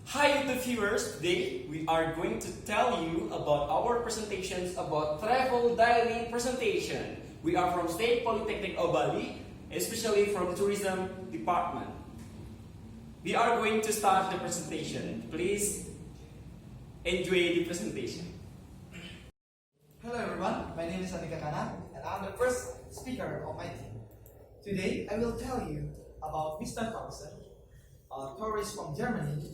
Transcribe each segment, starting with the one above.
Hi YouTube viewers, today we are going to tell you about our presentations about travel diary presentation. We are from State Polytechnic of Bali, especially from Tourism Department. We are going to start the presentation. Please enjoy the presentation. Hello everyone, my name is Andika and I'm the first speaker of my team. Today I will tell you about Mr. Carlsen, a tourist from Germany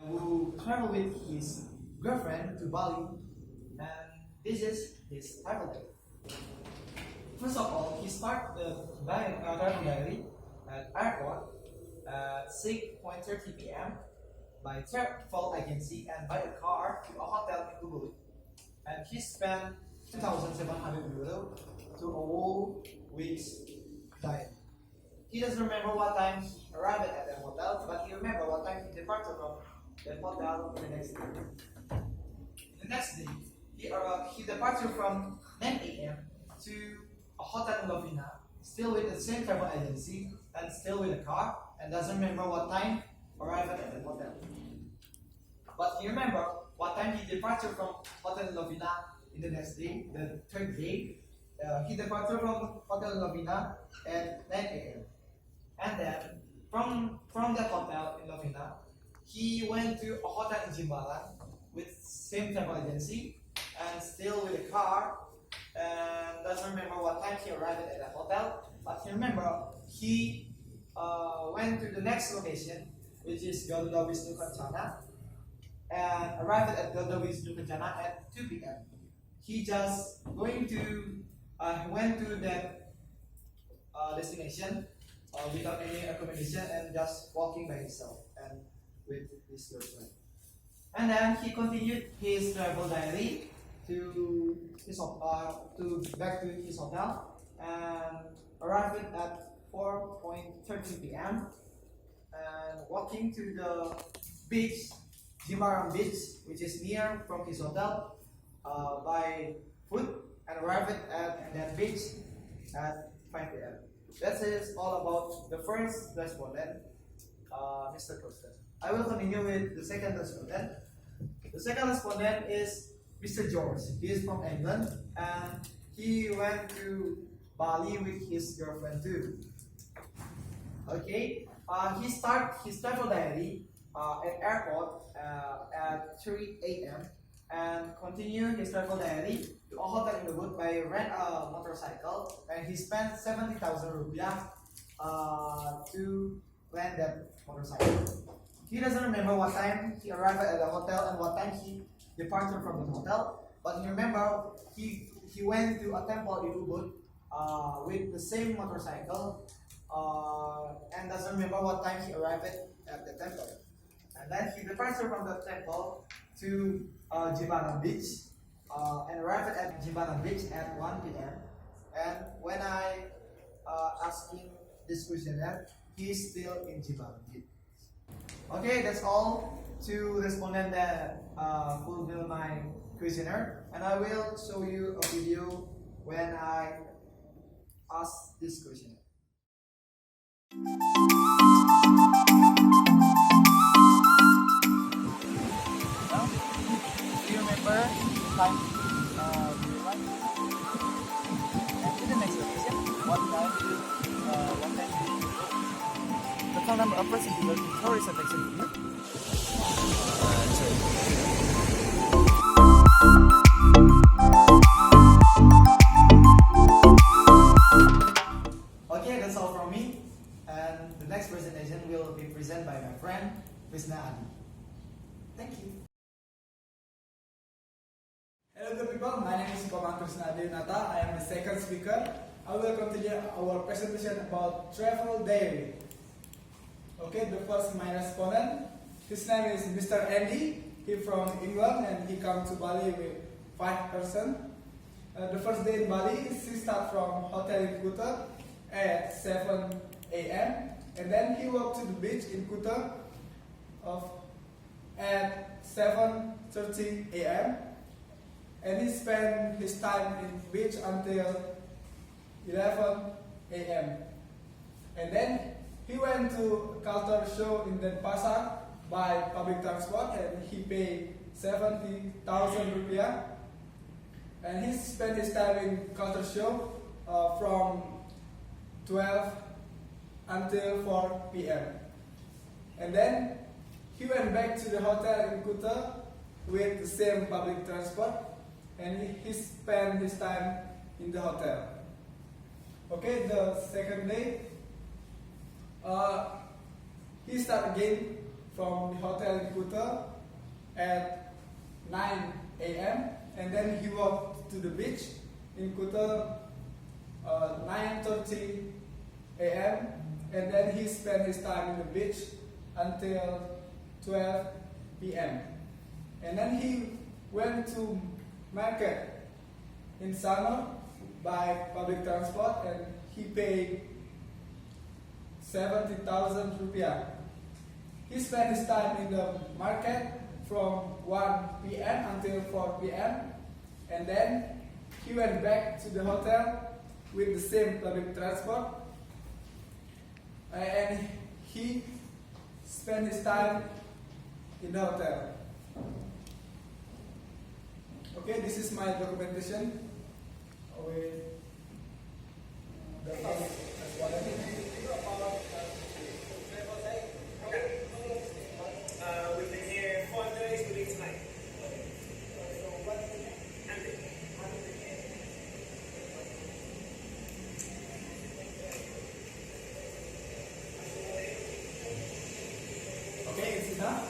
who traveled with his girlfriend to Bali, and this is his travel day. First of all, he started the travel diary at airport at 6:30 p.m. by travel agency and by a car to a hotel in Ubud, and he spent 2,700 euro to a whole week's diet. He doesn't remember what time he arrived at the hotel, but he remember what time he departed from the hotel the next day. The next day, he departed from 9 a.m. to a hotel in Lovina, still with the same travel agency and still with a car, and doesn't remember what time arrived at the hotel. But he remember what time he departed from Hotel Lovina in the next day, the third day. He departed from Hotel Lovina at 9 a.m. And then from that hotel in Lovina, he went to a hotel in Jimbaran with same travel agency and still with a car, and doesn't remember what time he arrived at the hotel. But he remember he went to the next location, which is Garuda Wisnu Kencana, and arrived at Garuda Wisnu Kencana at 2 p.m. He just went to that destination without any accommodation and just walking by himself and with his girlfriend. And then he continued his travel diary to back to his hotel and arrived at 4:30 p.m. and walking to the beach, Jimbaran Beach, which is near from his hotel, by foot, and arrived at that beach at 5 p.m. That is all about the first respondent, Mr. Costa. I will continue with the second respondent. The second respondent is Mr. George. He is from England and he went to Bali with his girlfriend too. Okay, he started his travel diary at airport at 3 a.m. and continued his travel diary to a hotel in the wood by rent a motorcycle, and he spent 70,000 rupiah to rent that motorcycle. He doesn't remember what time he arrived at the hotel and what time he departed from the hotel, but he remember he went to a temple in Ubud with the same motorcycle, and doesn't remember what time he arrived at the temple. And then he departed from the temple to Jimbaran Beach and arrived at Jimbaran Beach at 1 p.m. And when I asked him this questionnaire, he is still in Jimbaran Beach. Okay, that's all to respondent that fulfill my questionnaire, and I will show you a video when I ask this questionnaire. Do you remember time you like? And to the next location, what time did you the phone number of person will be tourist attraction to you? Okay, that's all from me. And the next presentation will be presented by my friend Trisna. Thank you. Hello good people, my name is Komang Winata. I am the second speaker. I will continue our presentation about travel diary. Okay, the first my respondent, his name is Mr. Andy. He from England and he come to Bali with 5 persons. The first day in Bali, he start from hotel in Kuta at 7 a.m. and then he walked to the beach in Kuta at 7:30 a.m. and he spent his time in beach until 11 a.m. and then he went to a culture show in Denpasar by public transport and he paid 70,000 rupiah. And he spent his time in culture show from 12 until 4 p.m. And then he went back to the hotel in Kuta with the same public transport and he spent his time in the hotel. Okay, the second day, he started again from the hotel in Kuta at 9 a.m. and then he walked to the beach in Kuta 9:30 a.m. and then he spent his time in the beach until 12 p.m. and then he went to market in summer by public transport and he paid 70,000 rupiah. He spent his time in the market from 1 p.m. until 4 p.m. and then he went back to the hotel with the same public transport and he spent his time in the hotel. Okay, this is my documentation with the public transport. We've been here 4 days, we leave tonight. Okay, it's enough.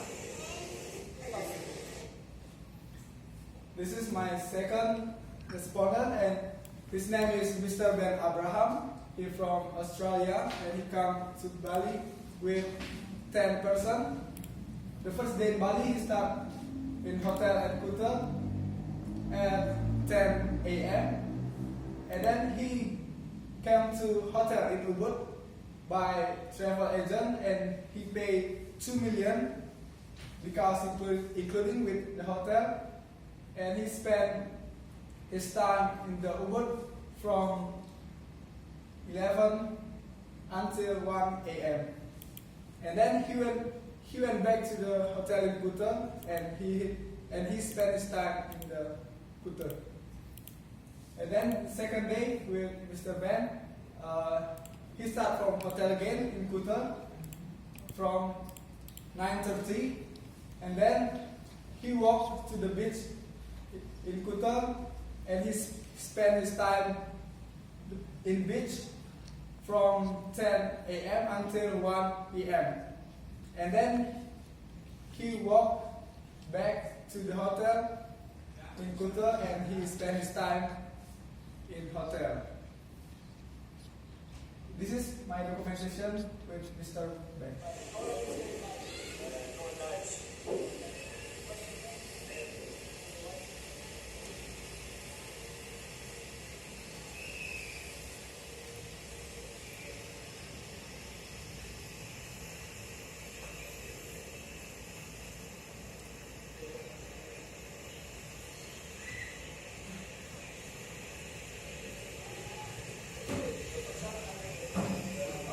This is my second respondent and his name is Mr. Ben Abraham. He's from Australia and he come to Bali with 10 person. The first day in Bali, he start in hotel at Kuta at 10 a.m. and then he came to hotel in Ubud by travel agent and he paid 2 million because including with the hotel, and he spent his time in the Ubud from 11 until 1 a.m. and then he went back to the hotel in Kuta and he spent his time in the Kuta. And then the second day with Mr. Ben, he started from hotel again in Kuta from 9:30 and then he walked to the beach in Kuta and he spent his time in beach from 10 a.m. until 1 p.m. and then he walked back to the hotel in Kuta and he spent his time in hotel. This is my documentation with Mr. Ben.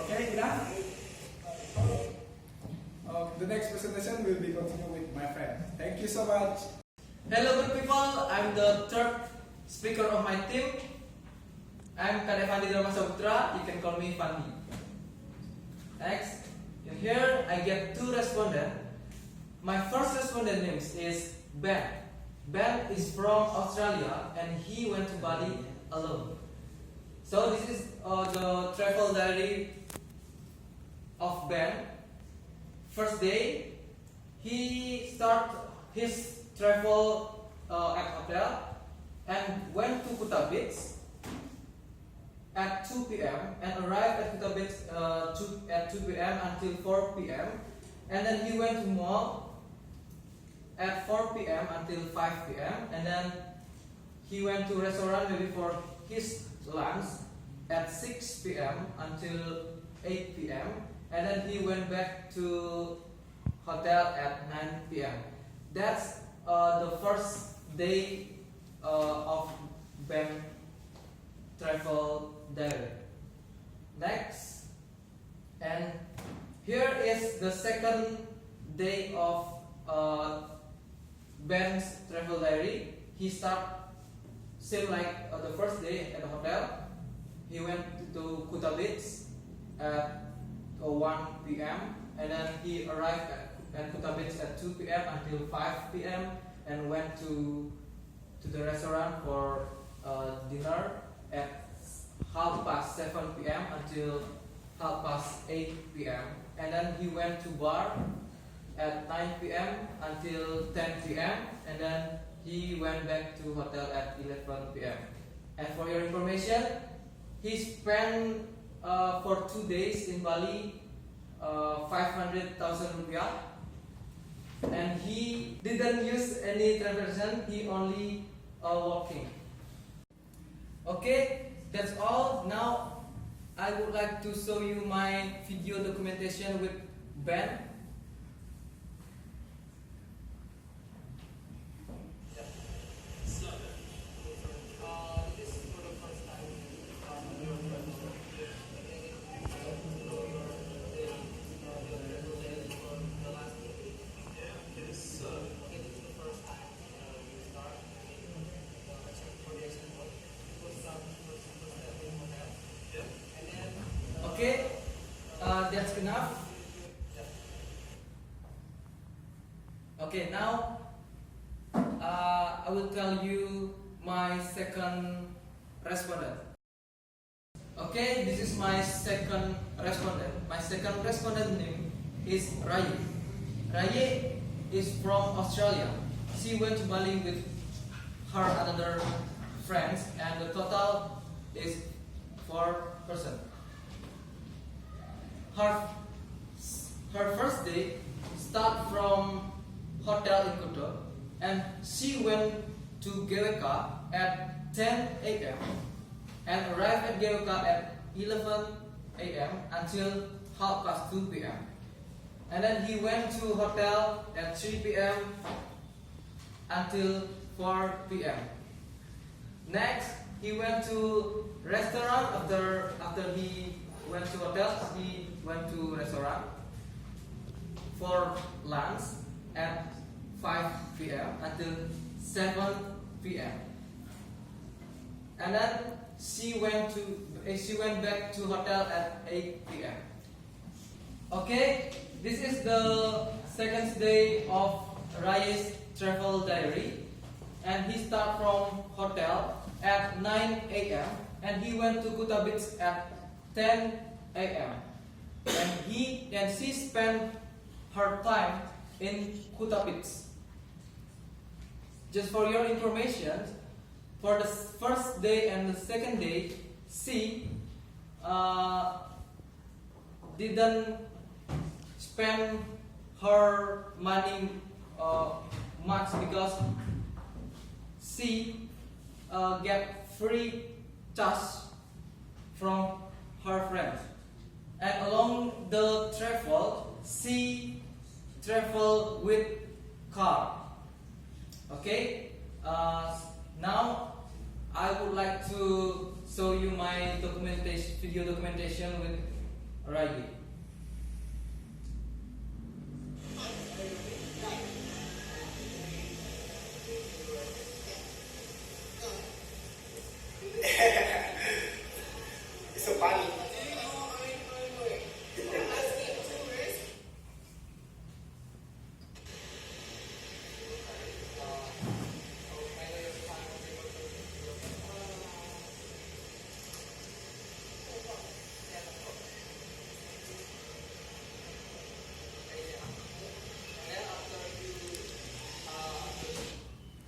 Okay, enough? The next presentation will be continued with my friend. Thank you so much. Hello good people, I'm the third speaker of my team. I'm Kadek Vandy Darma Saputra, you can call me Vandy. Next, in here I get 2 respondents. My first respondent name is Ben. Ben is from Australia and he went to Bali alone. So this is the travel diary of Ben. First day, he start his travel at hotel and went to Kuta Beach at 2 p.m. and arrived at Kuta Beach at 2 p.m. until 4 p.m. and then he went to mall at 4 p.m. until 5 p.m. and then he went to restaurant maybe for his lunch at 6 p.m. until 8 p.m. and then he went back to hotel at 9 p.m. That's the first day of Ben travel diary. Next, and here is the second day of Ben's travel diary. He start same like the first day at the hotel. He went to Kuta Beach at 1 p.m. and then he arrived at Kuta Beach at 2 p.m. until 5 p.m. and went to the restaurant for dinner at 7:30 p.m. until 8:30 p.m. and then he went to bar at 9 p.m. until 10 p.m. and then he went back to hotel at 11 p.m. And for your information, he spent for 2 days in Bali 500,000 rupiah, and he didn't use any transportation. He only walking. Okay, that's all. Now I would like to show you my video documentation with Ben. Okay, that's enough. Okay, now I will tell you my second respondent. Okay, this is my second respondent. My second respondent name is Rai. Rai is from Australia. She went to Bali with her another friends, and the total is 4 person. Her first day start from hotel in Ketut, and she went to GWK at 10 a.m. and arrived at GWK at 11 a.m. until 2:30 p.m. And then he went to hotel at 3 p.m. until 4 p.m. Next, he went to restaurant after he went to hotel. He went to restaurant for lunch at 5 p.m. until 7 p.m. And then she went back to hotel at 8 p.m. Okay, this is the second day of Rai's travel diary, and he start from hotel at 9 a.m. and he went to Kuta Beach at 10 a.m. and she spent her time in Kuta Beach. Just for your information, for the first day and the second day, she didn't spend her money much because she get free charge from her friends. And along the travel, she travel with car. Okay. Now I would like to show you my video documentation with Rai. It's so funny.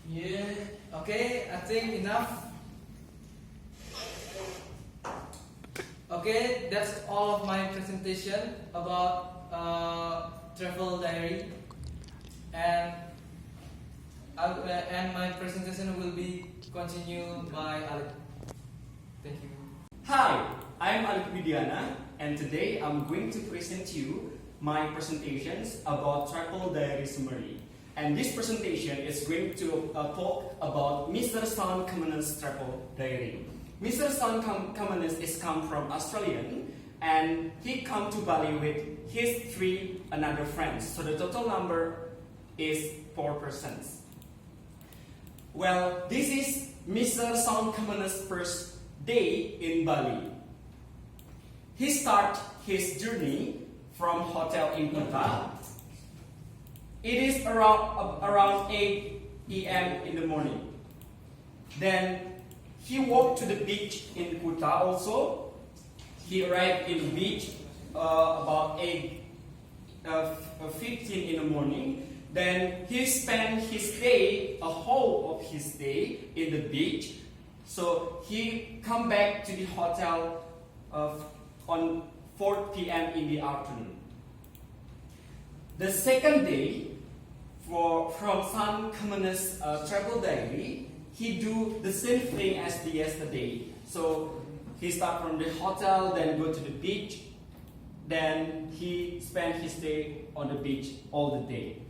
Yeah. Okay. I think enough. Okay, that's all of my presentation about travel diary, and my presentation will be continued by Alit. Thank you. Hi, I'm Alit Widiana, and today I'm going to present you my presentations about travel diary summary. And this presentation is going to talk about Mr. Stan Kamen's travel diary. Mr. Stan Kamen's is come from Australian, and he come to Bali with his 3 another friends. So the total number is 4 persons. Well, this is Mr. Sound Khanna's first day in Bali. He starts his journey from hotel in Putra. It is around 8 p.m. in the morning. Then he walked to the beach in Putra also. He arrived in the beach about 8:15 in the morning. Then he spent his day, a whole of his day in the beach. So he come back to the hotel on 4 p.m. in the afternoon. The second day, from San Khanna's travel diary, he do the same thing as the yesterday. So he start from the hotel, then go to the beach, then he spent his day on the beach all the day.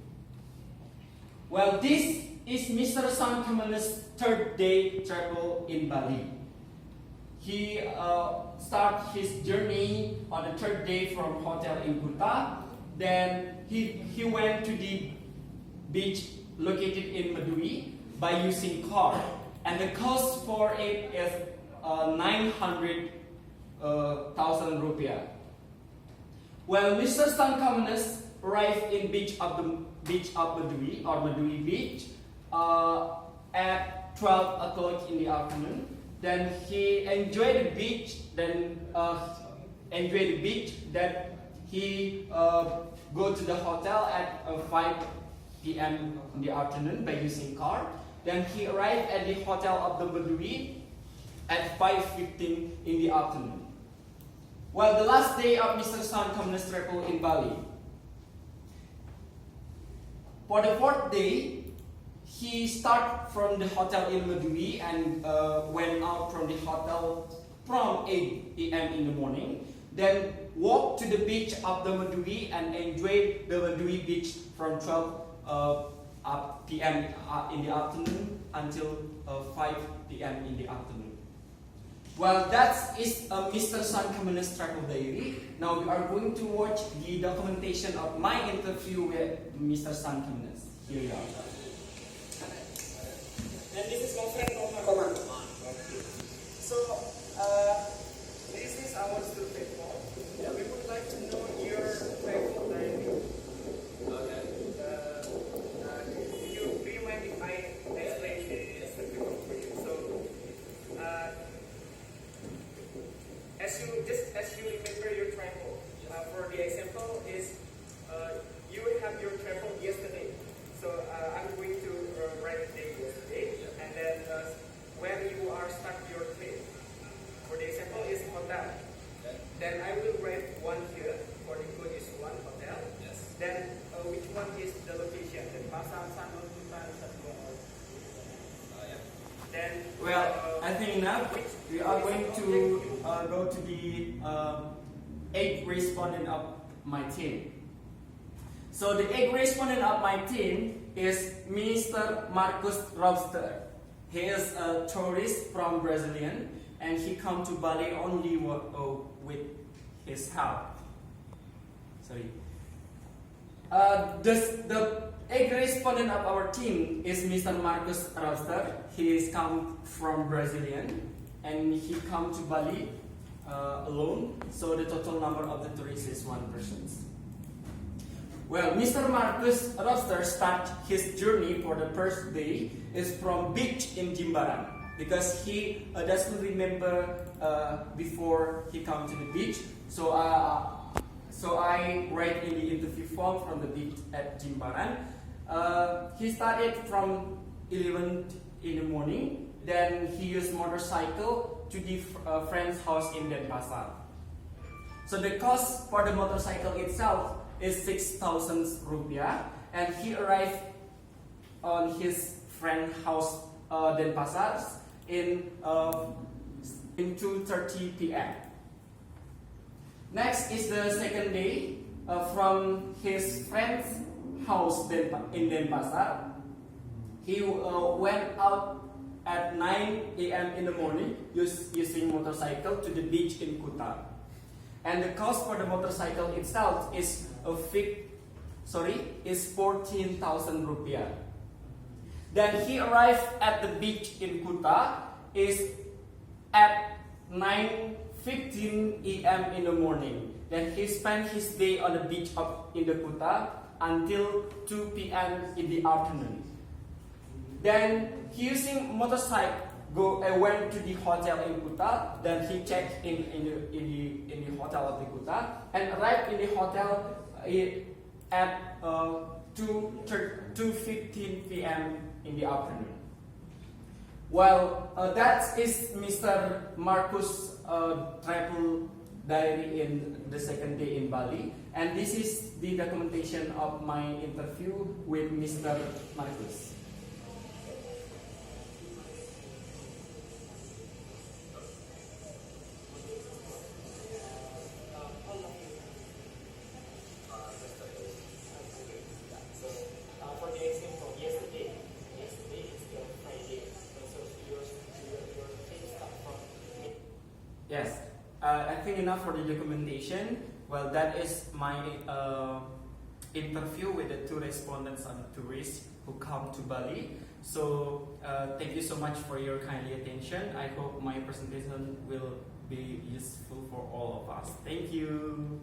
Well, this is Mr. San Khanna's third day travel in Bali. He start his journey on the third day from hotel in Putra. Then he went to the beach located in Madui by using car, and the cost for it is 900,000 rupiah. Well, Mr. San Khanna arrived in beach of Madui or Madui beach at 12 o'clock in the afternoon. Then he enjoyed the beach. Then he go to the hotel at 5 p.m. in the afternoon by using car. Then he arrived at the hotel of the Madui at 5:15 in the afternoon. Well, the last day of Mr. San Khanna's travel in Bali. For the fourth day, he start from the hotel in Madui and went out from the hotel from 8 p.m. in the morning. Then walked to the beach of the Madui and enjoyed the Madui beach from 12 p.m. In the afternoon until 5 p.m. in the afternoon. Well, that is Mr. San Khanna's travel diary. Now we are going to watch the documentation of my interview with Mr. San Khanna. Here we are. And this is my friend Komang. So, this is our student platform. We would like to know your travel diary. Okay. Do you mind if I explain this for you? So, as you remember your travel, for the example is you have your travel yesterday. So I'm going to write the day yesterday, and then where you are start your trip. For the example is hotel. Then I will write one here. For the code is one hotel. Yes. Then which one is the location? Then Pasar San Juan. Then Well, I think enough. We are going to go to the 8th respondent of my team. So the 8th respondent of my team is Mr. Marcus Rauster. He is a tourist from Brazilian, and he come to Bali only with his help. Sorry. The 8th respondent of our team is Mr. Marcus Rauster. He is come from Brazilian, and he come to Bali alone. So the total number of the tourists is 1 person. Well, Mr. Marcus Rauster start his journey for the first day is from beach in Jimbaran, because he doesn't remember before he come to the beach. So I write in the interview form from the beach at Jimbaran. He started from 11 in the morning. Then he used motorcycle to the friend's house in Denpasar. So the cost for the motorcycle itself is 6,000 rupiah, and he arrived on his friend's house Denpasar in 2:30 p.m. Next is the second day from his friend's house in Denpasar. He went out at 9 a.m. in the morning using motorcycle to the beach in Kuta. and the cost for the motorcycle itself is 14,000 rupiah. Then he arrived at the beach in Kuta is at 9:15 a.m. in the morning. Then he spent his day on the beach in the Kuta until 2 p.m. in the afternoon. Then he using motorcycle went to the hotel in Kuta. Then he checked in the hotel of the Kuta and arrived in the hotel at 2:15 p.m. in the afternoon. Well, that is Mr. Marcus' travel diary in the second day in Bali, and this is the documentation of my interview with Mr. Marcus. For the example, yesterday is still Friday, so your things start from. Yes, I think enough for the documentation. Well, that is my interview with the two respondents and tourists who come to Bali. So thank you so much for your kindly attention. I hope my presentation will be useful for all of us. Thank you.